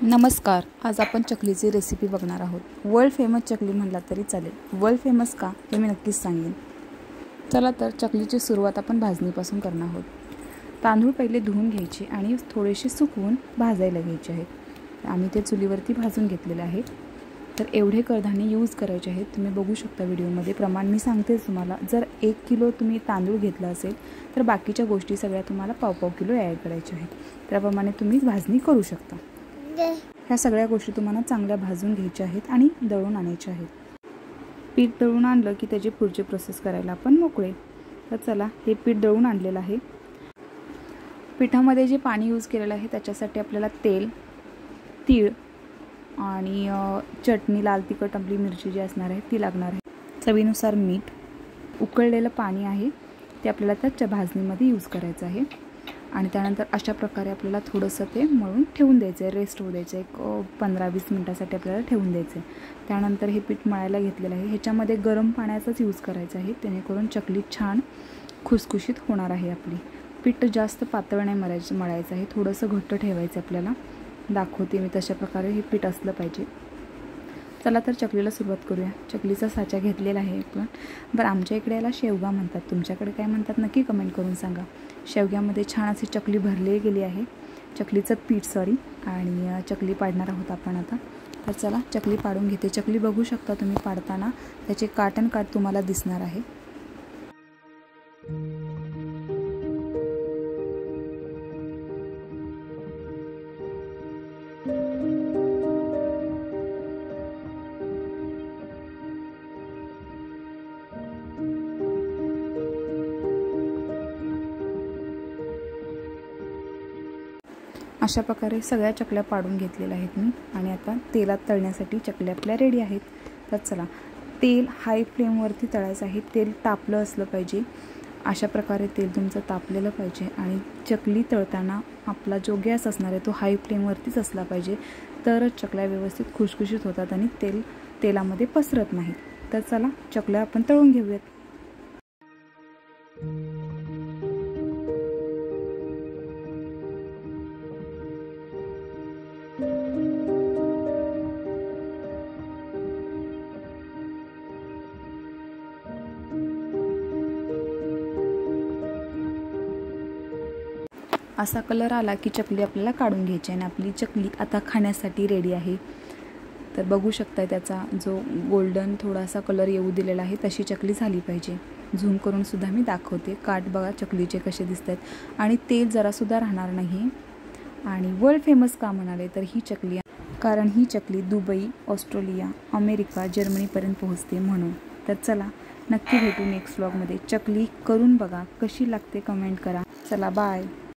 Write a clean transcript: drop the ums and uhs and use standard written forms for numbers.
नमस्कार. आज आपण चकलीची रेसिपी बघणार आहोत. वर्ल्ड फेमस चकली म्हणला तरी चालेल. वर्ल्ड फेमस का हे मी नक्कीच सांगेन. चला तर चकलीची सुरुवात आपण भाजणीपासून करणार आहोत. तांदूळ पहिले धुवून घ्यायचे आणि थोडेसे सुकवून भाजायला घ्यायचे आहेत. आम्ही ते चुलीवरती भाजून घेतलेले आहे. तर एवढे कडधान्य यूज करायचे आहेत. तुम्ही बघू शकता व्हिडिओमध्ये प्रमाण मी सांगते तुम्हाला. जर 1 किलो तुम्ही तांदूळ घेतला असेल तर बाकीच्या गोष्टी सगळ्या तुम्हाला पाव किलो ॲड करायच्या आहेत. त्याप्रमाणे तुम्ही भाजणी करू शकता. ह्या सगळ्या गोष्टी तुम्हाला चांगल्या भाजून घ्यायच्या आहेत आणि दळून आणायच्या आहेत. पीठ दळून आणलं की त्याची पुढची प्रोसेस करायला आपण मोकळे. तर चला, हे पीठ दळून आणलेलं आहे. पिठामध्ये जे पाणी यूज केलेलं आहे त्याच्यासाठी आपल्याला तेल, तीळ आणि चटणी, लाल तिखट, आपली मिरची जी असणार आहे ती लागणार आहे. चवीनुसार मीठ, उकळलेलं पाणी आहे ते आपल्याला त्या भाजणीमध्ये यूज करायचं आहे. आणि त्यानंतर अशा प्रकारे आपल्याला थोडंसं ते मळून ठेवून द्यायचं आहे. रेस्ट होऊ द्यायचं आहे. 15-20 मिनटासाठी आपल्याला ठेवून द्यायचं आहे. त्यानंतर हे पीठ मळायला घेतलेलं आहे. ह्याच्यामध्ये गरम पाण्याचाच यूज करायचा आहे, जेणेकरून चकली छान खुसखुशीत होणार आहे. आपली पीठ जास्त पातळ नाही मळायचं आहे, थोडंसं घट्ट ठेवायचं आपल्याला. दाखवते मी तशा प्रकारे हे पीठ असलं पाहिजे. चला तर चकलीला सुरुवात करूया. चकलीचा साचा घेतलेला आहे आपण. बरं, आमच्या इकडे याला शेवगा म्हणतात. तुमच्याकडे काय म्हणतात नक्की कमेंट करून सांगा. शेवग्यामध्ये छान अशी चकली भरली गेली आहे. चकलीचं पीठ आणि चकली पाडणार आहोत आपण आता. तर चला चकली पाडून घेते. चकली बघू शकता तुम्ही पाडताना त्याचे काट तुम्हाला दिसणार आहे. अशा प्रकारे सगळ्या चकल्या पाडून घेतलेल्या आहेत मी. आणि आता तेलात तळण्यासाठी चकल्या आपल्या रेडी आहेत. तर चला, तेल हाय फ्लेमवरती तळायचं आहे. तेल तापलं असलं पाहिजे. अशा प्रकारे तेल तुमचं तापलेलं पाहिजे. आणि चकली तळताना आपला जो गॅस असणार आहे तो हाय फ्लेमवरतीच असला पाहिजे. तरच चकल्या व्यवस्थित खुसखुशीत होतात आणि तेलामध्ये पसरत नाहीत. तर चला, चकल्या आपण तळून घेऊयात. असा कलर आला की चकली आपल्याला काढून घ्यायची आणि आपली चकली आता खाण्यासाठी रेडी आहे. तर बघू शकता त्याचा जो गोल्डन थोडासा कलर येऊ दिलेला आहे तशी चकली झाली पाहिजे. झूम करून सुद्धा मी दाखवते. काठ बघा चकलीचे कसे दिसत आहेत आणि तेल जरासुद्धा राहणार नाही. आणि वर्ल्ड फेमस का म्हणाले तर ही चकली, कारण ही चकली दुबई, ऑस्ट्रेलिया, अमेरिका, जर्मनीपर्यंत पोहोचते म्हणून. तर चला, नक्की भेटू नेक्स्ट व्लॉगमध्ये. चकली करून बघा, कशी लागते कमेंट करा. चला, बाय.